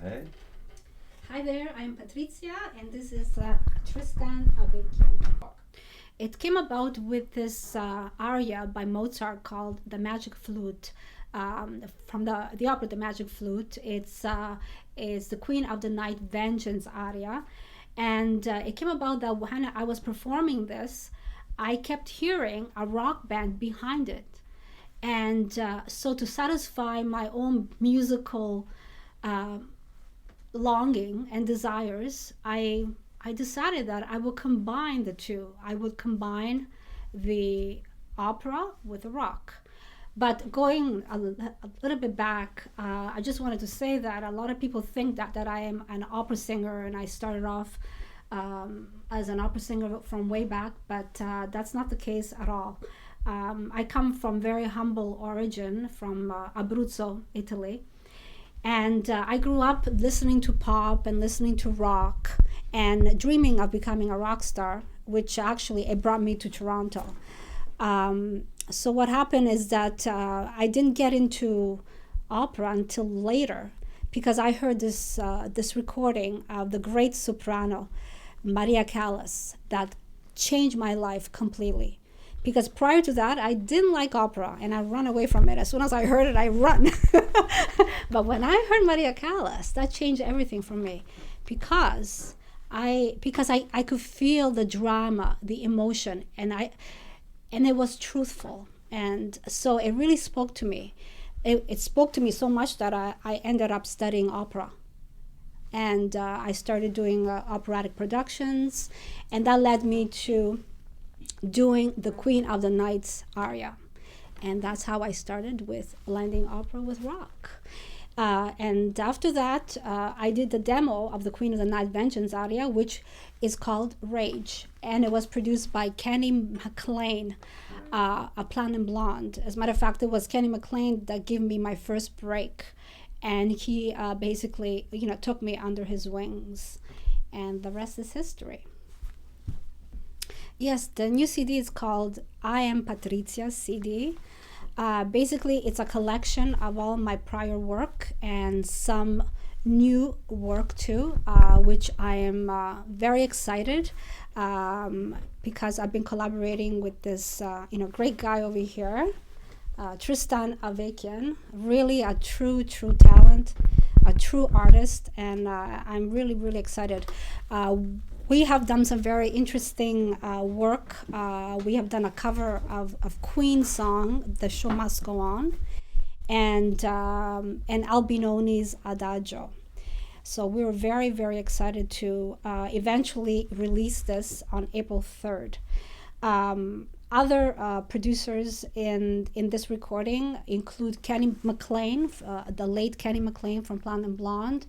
Hey. Hi there, I'm Patrizia, and this is Tristan Avekian. It came about with this aria by Mozart called The Magic Flute. From the opera The Magic Flute. It's the Queen of the Night Vengeance aria. And it came about that when I was performing this, I kept hearing a rock band behind it. And so to satisfy my own musical longing and desires, I decided that I would combine the two. I would combine the opera with the rock. But going a little bit back, I just wanted to say that a lot of people think that I am an opera singer, and I started off as an opera singer from way back, but that's not the case at all. I come from very humble origin, from Abruzzo, Italy. And I grew up listening to pop and listening to rock and dreaming of becoming a rock star, which actually it brought me to Toronto. So what happened is that I didn't get into opera until later, because I heard this recording of the great soprano Maria Callas that changed my life completely. Because prior to that, I didn't like opera, and I run away from it. As soon as I heard it, I run. But when I heard Maria Callas, that changed everything for me, because I could feel the drama, the emotion, and it was truthful, and so it really spoke to me. It spoke to me so much that I ended up studying opera, and I started doing operatic productions, and that led me to doing the Queen of the Nights aria. And that's how I started with blending opera with rock. And after that, I did the demo of the Queen of the Night Vengeance aria, which is called Rage. And it was produced by Kenny McLean, a Platinum Blonde. As a matter of fact, it was Kenny McLean that gave me my first break. And he basically, took me under his wings. And the rest is history. Yes, the new CD is called I Am Patrizia CD. Basically, it's a collection of all my prior work and some new work too, which I am very excited because I've been collaborating with this great guy over here, Tristan Avekian, really a true talent, a true artist, and I'm really, really excited. We have done some very interesting work. We have done a cover of Queen's song, The Show Must Go On, and Albinoni's Adagio. So we were very, very excited to eventually release this on April 3rd. Other producers in this recording include Kenny McLean, the late Kenny McLean from Platinum Blonde.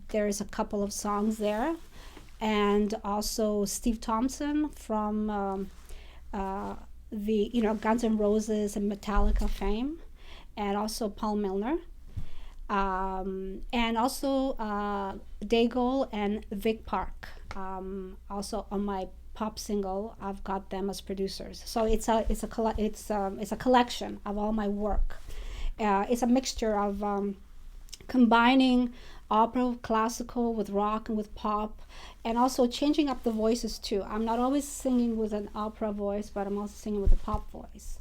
There's a couple of songs there. And also Steve Thompson from the Guns N' Roses and Metallica fame, and also Paul Milner, and also Daigle and Vic Park. Also on my pop single, I've got them as producers. So it's a collection of all my work. It's a mixture of combining opera, classical with rock and with pop, and also changing up the voices too. I'm not always singing with an opera voice, but I'm also singing with a pop voice.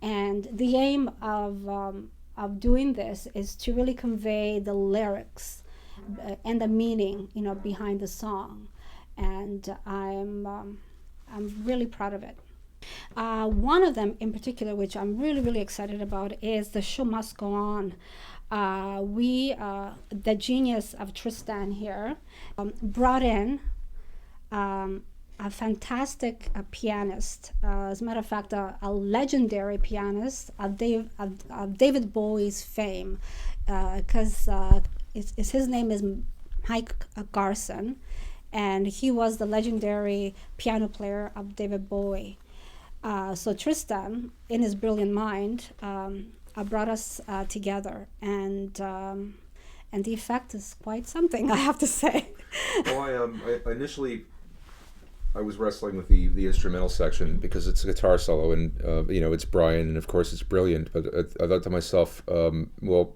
And the aim of doing this is to really convey the lyrics and the meaning, behind the song. And I'm really proud of it. One of them in particular, which I'm really, really excited about, is The Show Must Go On. The genius of Tristan here, brought in a fantastic pianist, as a matter of fact, a legendary pianist of David Bowie's fame, because his name is Mike Garson, and he was the legendary piano player of David Bowie. So Tristan, in his brilliant mind, brought us together, and the effect is quite something, I have to say. Well, I initially I was wrestling with the instrumental section because it's a guitar solo, and it's Brian, and of course it's brilliant. But I thought to myself, well,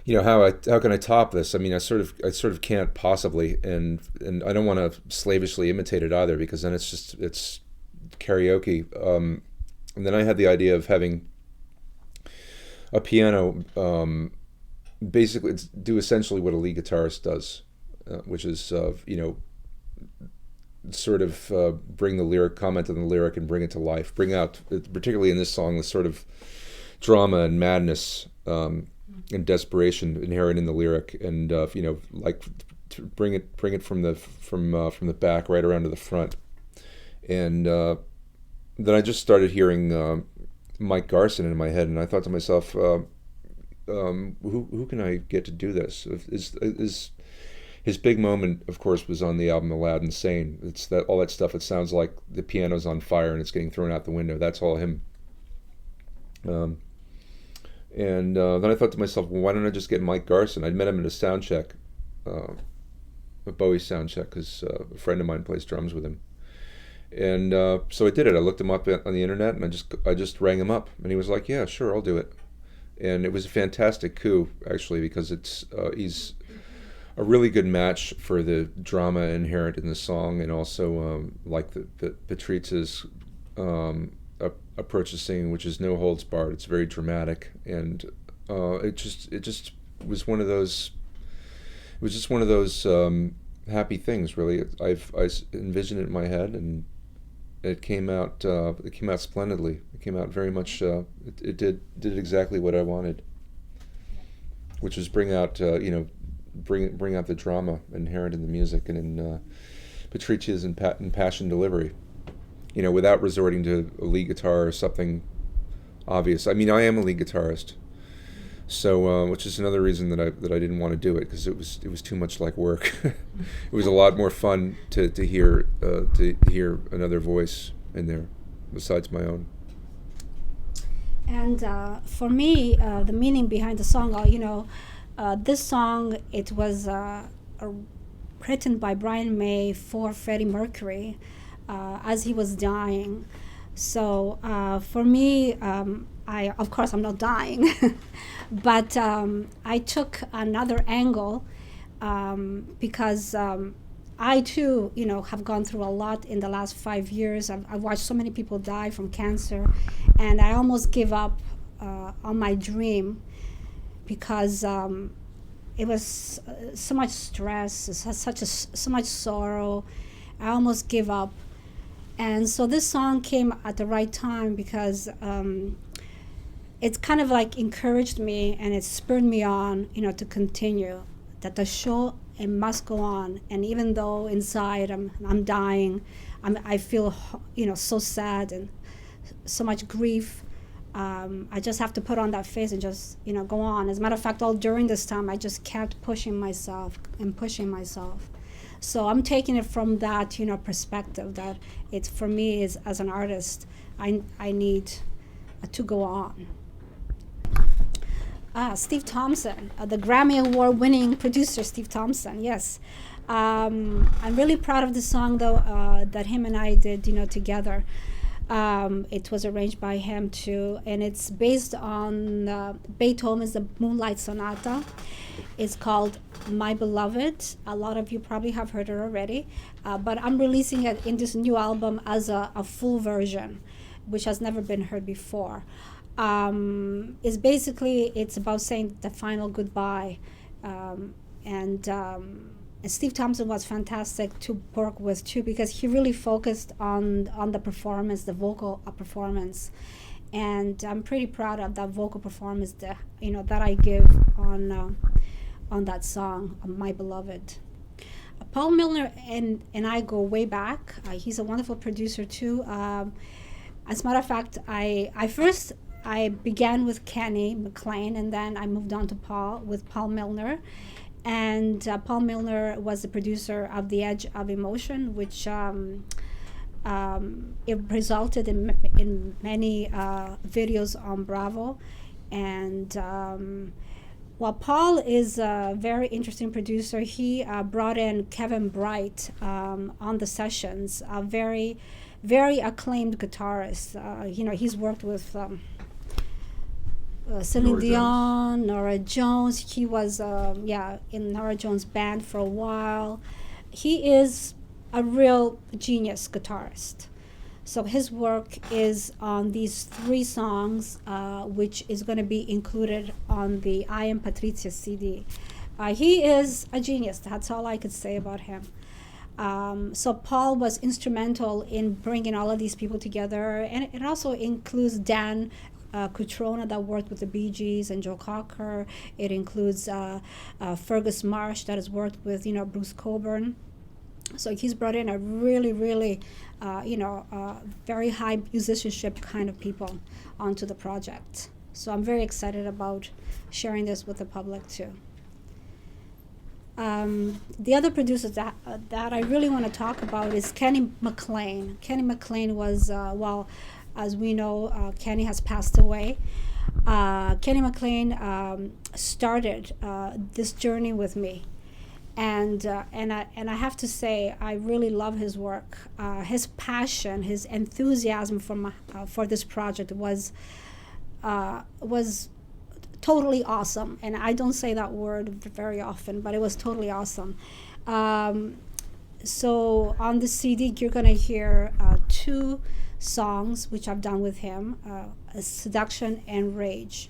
how can I top this? I mean, I sort of can't possibly, and I don't want to slavishly imitate it either, because then it's karaoke. And then I had the idea of having a piano, basically do essentially what a lead guitarist does, which is sort of bring the lyric, comment on the lyric, and bring it to life. Bring out, particularly in this song, the sort of drama and madness and desperation inherent in the lyric, and like to bring it from the back right around to the front. And then I just started hearing Mike Garson in my head, and I thought to myself, who can I get to do this? Is his big moment, of course, was on the album Aladdin Sane. It's that all that stuff. It sounds like the piano's on fire and it's getting thrown out the window. That's all him. And then I thought to myself, well, why don't I just get Mike Garson? I'd met him at a sound check, a Bowie sound check, because a friend of mine plays drums with him. And so I did it. I looked him up on the internet, and I just rang him up, and he was like, "Yeah, sure, I'll do it." And it was a fantastic coup, actually, because he's a really good match for the drama inherent in the song, and also like the Patrizia's approach to singing, which is no holds barred. It's very dramatic, and it just was one of those. It was just one of those happy things, really. I envisioned it in my head, and it came out. It came out splendidly. It came out very much. It did exactly what I wanted, which was bring out bring out the drama inherent in the music and in Patrizia's impassioned delivery. Without resorting to a lead guitar or something obvious. I mean, I am a lead guitarist, so which is another reason that I didn't want to do it, because it was too much like work. It was a lot more fun to hear another voice in there besides my own. And for me, the meaning behind the song, this song, it was written by Brian May for Freddie Mercury as he was dying. So for me, of course I'm not dying, but I took another angle because I too, have gone through a lot in the last 5 years. I've watched so many people die from cancer, and I almost give up on my dream, because it was so much stress, so much sorrow. I almost give up. And so this song came at the right time, because it's kind of like encouraged me, and it spurred me on, to continue, that the show, it must go on. And even though inside I'm dying, I feel so sad and so much grief, I just have to put on that face and just go on. As a matter of fact, all during this time I just kept pushing myself. So I'm taking it from that perspective, that it's, for me, is as an artist, I need to go on. Steve Thompson, the Grammy Award winning producer, Steve Thompson, yes. I'm really proud of the song, though, that him and I did together. It was arranged by him too, and it's based on Beethoven's The Moonlight Sonata. It's called My Beloved. A lot of you probably have heard it already, but I'm releasing it in this new album as a full version, which has never been heard before. It's about saying the final goodbye, and Steve Thompson was fantastic to work with too, because he really focused on the performance, the vocal performance, and I'm pretty proud of that vocal performance that I give on that song, My Beloved. Paul Milner and I go way back. He's a wonderful producer too. As a matter of fact, I began with Kenny McLean, and then I moved on to Paul Milner. And Paul Milner was the producer of The Edge of Emotion, which it resulted in many videos on Bravo. And while Paul is a very interesting producer, he brought in Kevin Breit on the sessions, a very, very acclaimed guitarist. He's worked with Celine Nora Jones. Dion, Nora Jones. He was, in Nora Jones' band for a while. He is a real genius guitarist. So his work is on these three songs, which is going to be included on the I Am Patrizia CD. He is a genius. That's all I could say about him. So Paul was instrumental in bringing all of these people together, and it also includes Dan Cutrona that worked with the Bee Gees and Joe Cocker. It includes Fergus Marsh that has worked with Bruce Cockburn. So he's brought in a really, really, very high musicianship kind of people onto the project. So I'm very excited about sharing this with the public too. The other producer that I really want to talk about is Kenny McLean. Kenny McLean was, as we know, Kenny has passed away. Kenny McLean started this journey with me, and I have to say I really love his work. His passion, his enthusiasm for this project was totally awesome, and I don't say that word very often, but it was totally awesome. So on the CD, you're gonna hear two songs which I've done with him: "Seduction" and "Rage."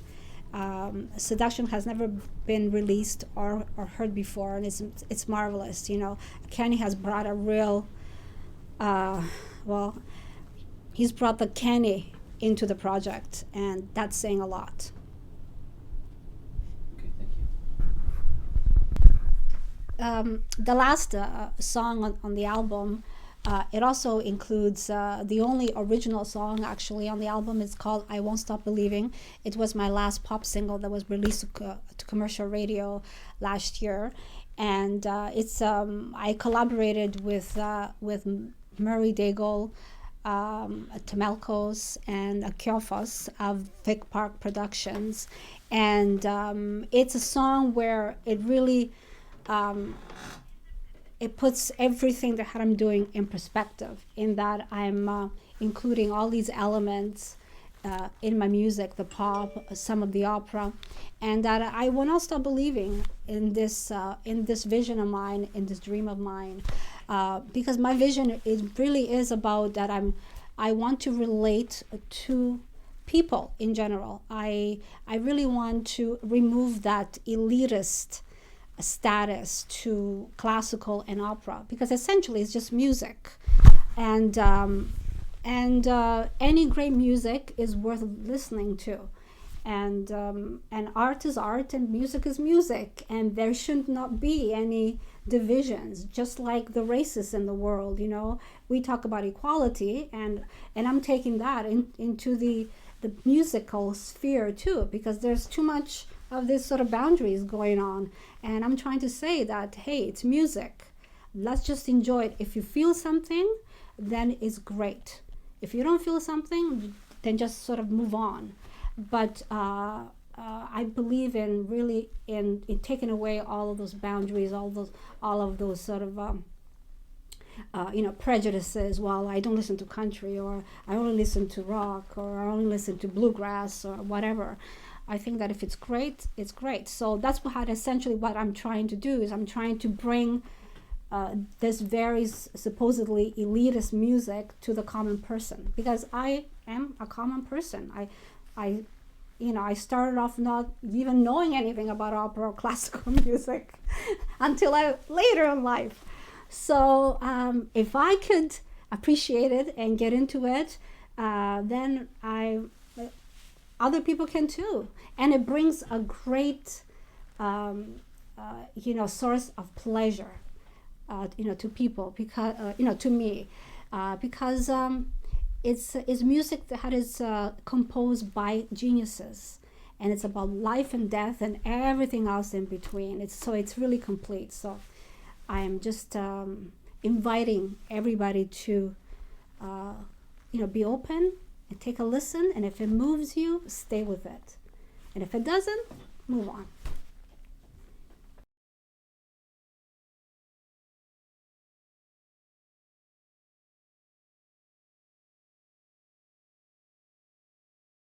"Seduction" has never been released or heard before, and it's marvelous. Kenny has brought a real, he's brought the Kenny into the project, and that's saying a lot. The last song on the album, it also includes the only original song actually on the album. It's called "I Won't Stop Believing." It was my last pop single that was released to commercial radio last year, and I collaborated with Murray Daigle, Temelkos, and Akiofos of Vic Park Productions, and it's a song where it really it puts everything that I'm doing in perspective, in that I'm including all these elements in my music, the pop, some of the opera, and that I will not stop believing in this vision of mine, in this dream of mine, because my vision, it really is about that I want to relate to people in general. I really want to remove that elitist status to classical and opera, because essentially it's just music, and any great music is worth listening to, and art is art and music is music, and there should not be any divisions, just like the races in the world. We talk about equality, and I'm taking that into the musical sphere too, because there's too much of this sort of boundaries going on, and I'm trying to say that, hey, it's music, let's just enjoy it. If you feel something, then it's great. If you don't feel something, then just sort of move on. But I believe in really in taking away all of those boundaries, all of those sort of prejudices. Well, I don't listen to country, or I only listen to rock, or I only listen to bluegrass, or whatever. I think that if it's great, it's great. So that's essentially what I'm trying to do, is I'm trying to bring this very supposedly elitist music to the common person, because I am a common person. I started off not even knowing anything about opera or classical music until later in life. So if I could appreciate it and get into it, then other people can too, and it brings a great source of pleasure to people, because to me, because it's music that is composed by geniuses, and it's about life and death and everything else in between. It's really complete. So I am just inviting everybody to be open and take a listen, and if it moves you, stay with it, and if it doesn't, move on.